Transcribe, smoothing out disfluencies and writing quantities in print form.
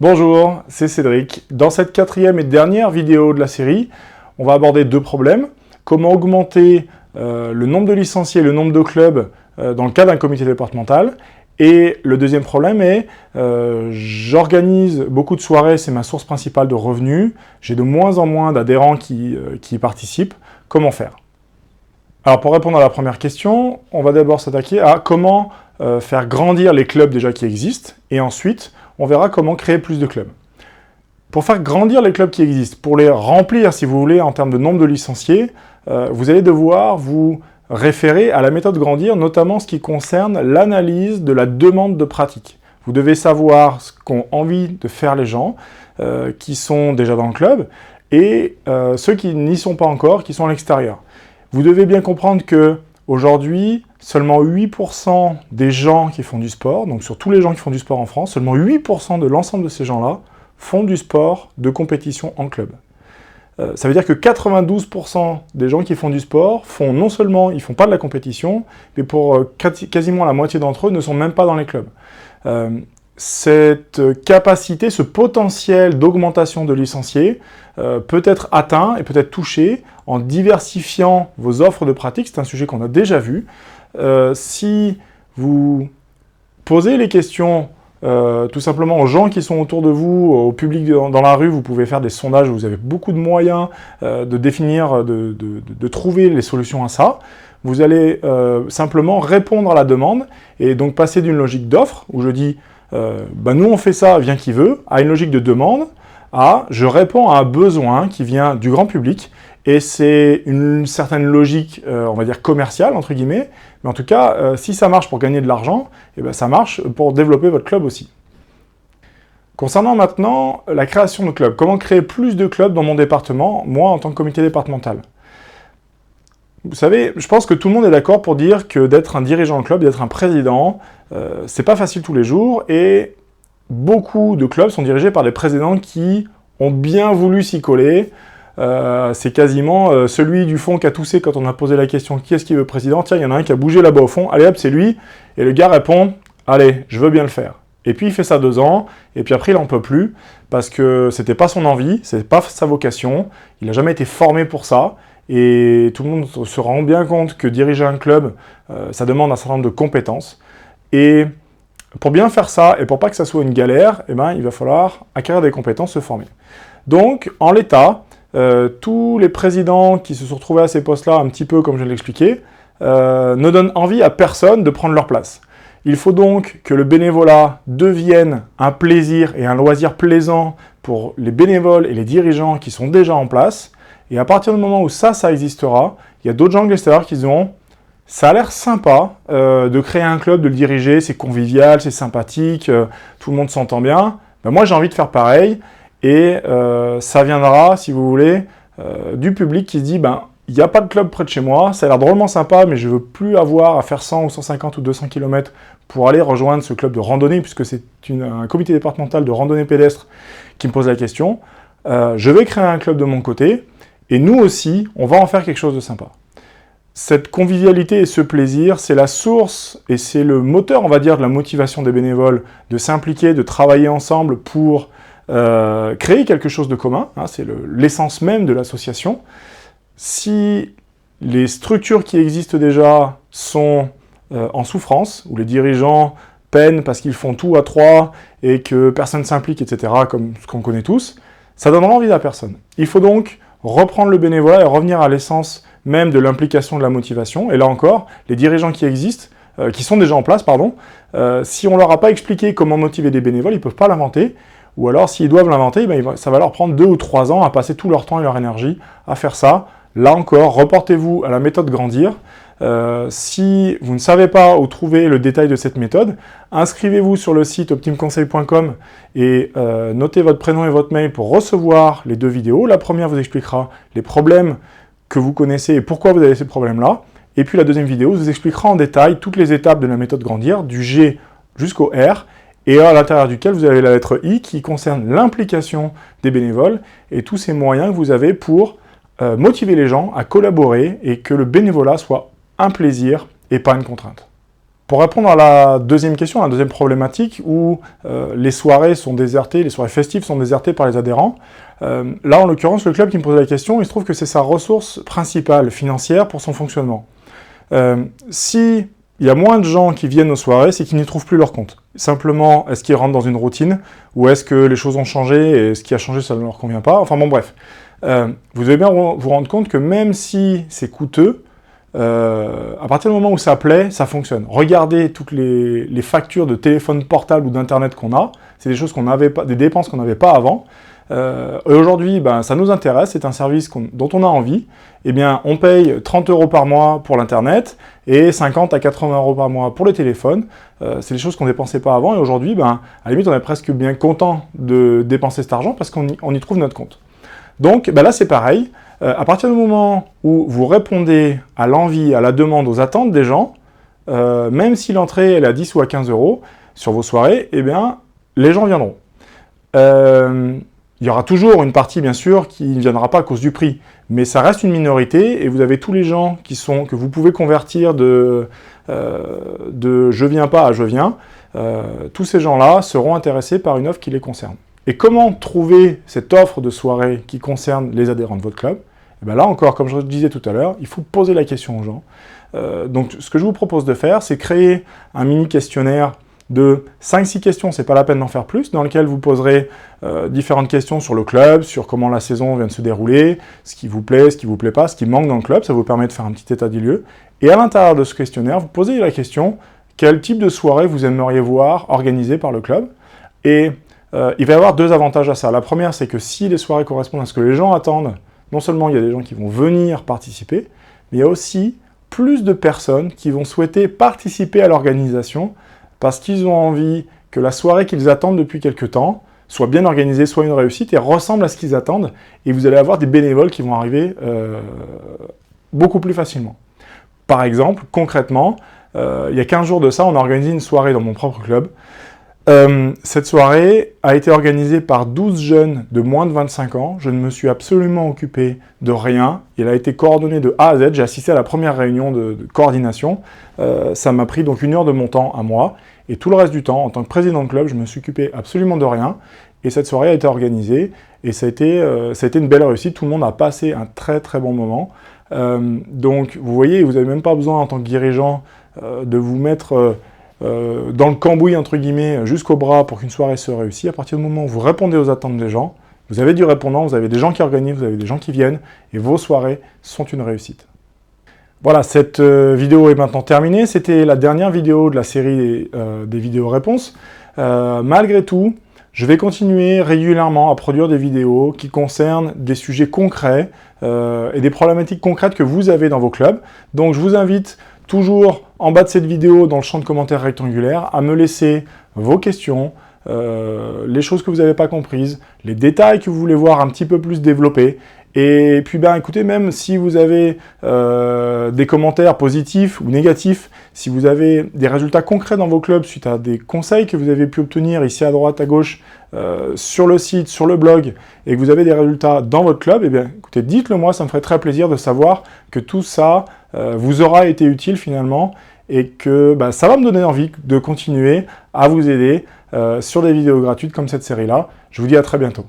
Bonjour, c'est Cédric. Dans cette quatrième et dernière vidéo de la série, on va aborder deux problèmes. Comment augmenter le nombre de licenciés, le nombre de clubs dans le cadre d'un comité départemental. Et le deuxième problème est, j'organise beaucoup de soirées, c'est ma source principale de revenus. J'ai de moins en moins d'adhérents qui y participent. Comment faire? Alors pour répondre à la première question, on va d'abord s'attaquer à comment faire grandir les clubs déjà qui existent, et ensuite on verra comment créer plus de clubs. Pour faire grandir les clubs qui existent, pour les remplir si vous voulez en termes de nombre de licenciés, vous allez devoir vous référer à la méthode grandir, notamment ce qui concerne l'analyse de la demande de pratique. Vous devez savoir ce qu'ont envie de faire les gens qui sont déjà dans le club, et ceux qui n'y sont pas encore, qui sont à l'extérieur. Vous devez bien comprendre que aujourd'hui, seulement 8% des gens qui font du sport, donc sur tous les gens qui font du sport en France, seulement 8% de l'ensemble de ces gens-là font du sport de compétition en club. Ça veut dire que 92% des gens qui font du sport font non seulement, ils font pas de la compétition, mais pour quasiment la moitié d'entre eux ne sont même pas dans les clubs. Cette capacité, ce potentiel d'augmentation de licenciés peut être atteint et peut être touché en diversifiant vos offres de pratique. C'est un sujet qu'on a déjà vu. Si vous posez les questions tout simplement aux gens qui sont autour de vous, au public dans la rue, vous pouvez faire des sondages, vous avez beaucoup de moyens de définir, de trouver les solutions à ça. Vous allez simplement répondre à la demande et donc passer d'une logique d'offre, où je dis nous on fait ça, viens qui veut, à une logique de demande, à je réponds à un besoin qui vient du grand public, et c'est une certaine logique, on va dire commerciale, entre guillemets, mais en tout cas, si ça marche pour gagner de l'argent, ça marche pour développer votre club aussi. Concernant maintenant la création de clubs, comment créer plus de clubs dans mon département, moi en tant que comité départemental? Vous savez, je pense que tout le monde est d'accord pour dire que d'être un dirigeant de club, d'être un président, c'est pas facile tous les jours, et beaucoup de clubs sont dirigés par des présidents qui ont bien voulu s'y coller. C'est quasiment celui du fond qui a toussé quand on a posé la question « Qui est-ce qui veut président ?» Tiens, il y en a un qui a bougé là-bas au fond, allez hop, c'est lui, et le gars répond « Allez, je veux bien le faire ». Et puis il fait ça 2 ans, et puis après il n'en peut plus, parce que c'était pas son envie, c'était pas sa vocation, il n'a jamais été formé pour ça, et tout le monde se rend bien compte que diriger un club, ça demande un certain nombre de compétences. Et pour bien faire ça, et pour pas que ça soit une galère, il va falloir acquérir des compétences, se former. Donc, en l'état, tous les présidents qui se sont retrouvés à ces postes-là, un petit peu comme je l'ai expliqué, ne donnent envie à personne de prendre leur place. Il faut donc que le bénévolat devienne un plaisir et un loisir plaisant pour les bénévoles et les dirigeants qui sont déjà en place. Et à partir du moment où ça existera, il y a d'autres gens de l'extérieur qui diront « Ça a l'air sympa de créer un club, de le diriger, c'est convivial, c'est sympathique, tout le monde s'entend bien. Moi, j'ai envie de faire pareil. » Et ça viendra, si vous voulez, du public qui se dit il n'y a pas de club près de chez moi, ça a l'air drôlement sympa, mais je ne veux plus avoir à faire 100 ou 150 ou 200 km pour aller rejoindre ce club de randonnée, puisque c'est un comité départemental de randonnée pédestre qui me pose la question. Je vais créer un club de mon côté, et nous aussi, on va en faire quelque chose de sympa. Cette convivialité et ce plaisir, c'est la source et c'est le moteur, on va dire, de la motivation des bénévoles, de s'impliquer, de travailler ensemble pour créer quelque chose de commun, c'est l'essence même de l'association. Si les structures qui existent déjà sont en souffrance, où les dirigeants peinent parce qu'ils font tout à 3 et que personne ne s'implique, etc., comme ce qu'on connaît tous, ça donnera envie à personne. Il faut donc reprendre le bénévolat et revenir à l'essence même de l'implication, de la motivation. Et là encore, les dirigeants qui existent, qui sont déjà en place, si on ne leur a pas expliqué comment motiver des bénévoles, ils ne peuvent pas l'inventer. Ou alors, s'ils doivent l'inventer, ça va leur prendre 2 ou 3 ans à passer tout leur temps et leur énergie à faire ça. Là encore, reportez-vous à la méthode grandir. Si vous ne savez pas où trouver le détail de cette méthode, inscrivez-vous sur le site optimeconseil.com et notez votre prénom et votre mail pour recevoir les 2 vidéos. La première vous expliquera les problèmes que vous connaissez et pourquoi vous avez ces problèmes-là. Et puis la deuxième vidéo vous expliquera en détail toutes les étapes de la méthode grandir, du G jusqu'au R, et à l'intérieur duquel vous avez la lettre I qui concerne l'implication des bénévoles et tous ces moyens que vous avez pour motiver les gens à collaborer et que le bénévolat soit un plaisir et pas une contrainte. Pour répondre à la deuxième question, la deuxième problématique, où les soirées sont désertées, les soirées festives sont désertées par les adhérents, là, en l'occurrence, le club qui me posait la question, il se trouve que c'est sa ressource principale financière pour son fonctionnement. Si il y a moins de gens qui viennent aux soirées, c'est qu'ils n'y trouvent plus leur compte. Simplement, est-ce qu'ils rentrent dans une routine, ou est-ce que les choses ont changé, et ce qui a changé, ça ne leur convient pas? Enfin bon, bref. Vous devez bien vous rendre compte que même si c'est coûteux, à partir du moment où ça plaît, ça fonctionne. Regardez toutes les factures de téléphone portable ou d'internet qu'on a, c'est des choses qu'on n'avait pas, des dépenses qu'on n'avait pas avant. Et aujourd'hui, ben, ça nous intéresse, c'est un service dont on a envie. Eh bien, on paye 30 € par mois pour l'internet et 50 à 80 € par mois pour le téléphone. C'est des choses qu'on ne dépensait pas avant et aujourd'hui, ben, à la limite, on est presque bien content de dépenser cet argent parce qu'on y trouve notre compte. Donc ben là, c'est pareil. À partir du moment où vous répondez à l'envie, à la demande, aux attentes des gens, même si l'entrée elle est à 10 ou à 15 € sur vos soirées, eh bien, les gens viendront. Il y aura toujours une partie, bien sûr, qui ne viendra pas à cause du prix, mais ça reste une minorité, et vous avez tous les gens que vous pouvez convertir de je viens pas à je viens. Tous ces gens-là seront intéressés par une offre qui les concerne. Et comment trouver cette offre de soirée qui concerne les adhérents de votre club? Et bien là encore, comme je le disais tout à l'heure, il faut poser la question aux gens. Donc ce que je vous propose de faire, c'est créer un mini questionnaire de 5-6 questions, c'est pas la peine d'en faire plus, dans lequel vous poserez différentes questions sur le club, sur comment la saison vient de se dérouler, ce qui vous plaît pas, ce qui manque dans le club, ça vous permet de faire un petit état des lieux. Et à l'intérieur de ce questionnaire, vous posez la question, quel type de soirée vous aimeriez voir organisée par le club? Et il va y avoir deux avantages à ça. La première, c'est que si les soirées correspondent à ce que les gens attendent, non seulement il y a des gens qui vont venir participer, mais il y a aussi plus de personnes qui vont souhaiter participer à l'organisation parce qu'ils ont envie que la soirée qu'ils attendent depuis quelque temps soit bien organisée, soit une réussite et ressemble à ce qu'ils attendent. Et vous allez avoir des bénévoles qui vont arriver beaucoup plus facilement. Par exemple, concrètement, il y a 15 jours de ça, on a organisé une soirée dans mon propre club. Cette soirée a été organisée par 12 jeunes de moins de 25 ans. Je ne me suis absolument occupé de rien. Elle a été coordonnée de A à Z. J'ai assisté à la première réunion de coordination. Ça m'a pris donc 1 heure de mon temps à moi. Et tout le reste du temps, en tant que président de club, je me suis occupé absolument de rien. Et cette soirée a été organisée. Et ça a été une belle réussite. Tout le monde a passé un très très bon moment. Donc vous voyez, vous n'avez même pas besoin en tant que dirigeant de vous mettre dans le cambouis, entre guillemets, jusqu'au bras pour qu'une soirée se réussisse. À partir du moment où vous répondez aux attentes des gens, vous avez du répondant, vous avez des gens qui organisent, vous avez des gens qui viennent, et vos soirées sont une réussite. Voilà, cette vidéo est maintenant terminée. C'était la dernière vidéo de la série des vidéos-réponses. Malgré tout, je vais continuer régulièrement à produire des vidéos qui concernent des sujets concrets et des problématiques concrètes que vous avez dans vos clubs. Donc je vous invite toujours en bas de cette vidéo, dans le champ de commentaires rectangulaire, à me laisser vos questions, les choses que vous n'avez pas comprises, les détails que vous voulez voir un petit peu plus développés. Et puis ben écoutez, même si vous avez des commentaires positifs ou négatifs, si vous avez des résultats concrets dans vos clubs suite à des conseils que vous avez pu obtenir ici à droite, à gauche, sur le site, sur le blog, et que vous avez des résultats dans votre club, eh bien écoutez, dites-le moi, ça me ferait très plaisir de savoir que tout ça vous aura été utile finalement, et que bah, ça va me donner envie de continuer à vous aider sur des vidéos gratuites comme cette série-là. Je vous dis à très bientôt.